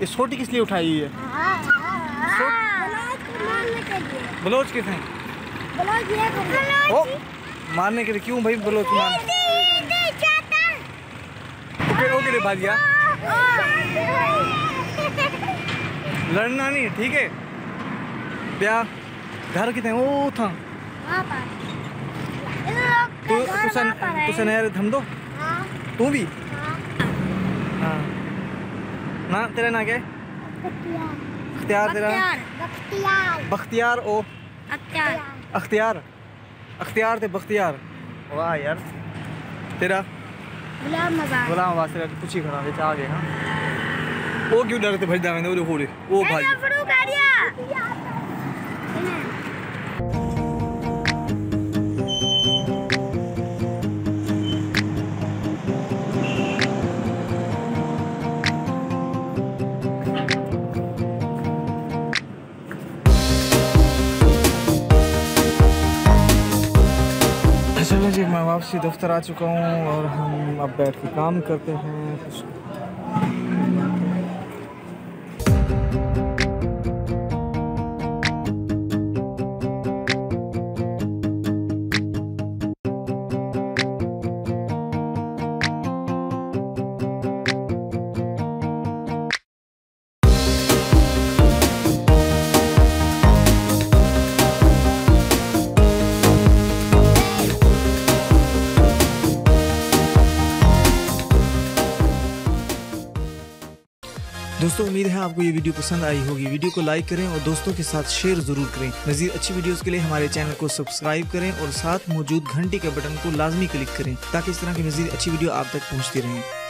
ये सोटी किस लिए उठाई हुई है? बलोच किस हैं? ओ मारने के लिए क्यों भाई बलोच मार? ओके रे भाजिया लड़ना नहीं ठीक है ब्याह घर कितने वो था तू सनेर थम दो तू भी हाँ ना तेरा ना क्या है? अख्तियार तेरा बख्तियार ओ अख्तियार अख्तियार ते बख्तियार वाह यार तेरा गुलाम आवाज तेरा कुछ ही खड़ा बेचा आ गए हाँ वो क्यों डरते भजदा में वो खोले वो भाई चलो जी मैं वापसी दफ्तर आ चुका हूँ और हम अब बैठ के काम करते हैं कुछ दोस्तों उम्मीद है आपको ये वीडियो पसंद आई होगी। वीडियो को लाइक करें और दोस्तों के साथ शेयर ज़रूर करें। मज़ीद अच्छी वीडियोस के लिए हमारे चैनल को सब्सक्राइब करें और साथ मौजूद घंटी के बटन को लाजमी क्लिक करें ताकि इस तरह की मज़ीद अच्छी वीडियो आप तक पहुंचती रहें।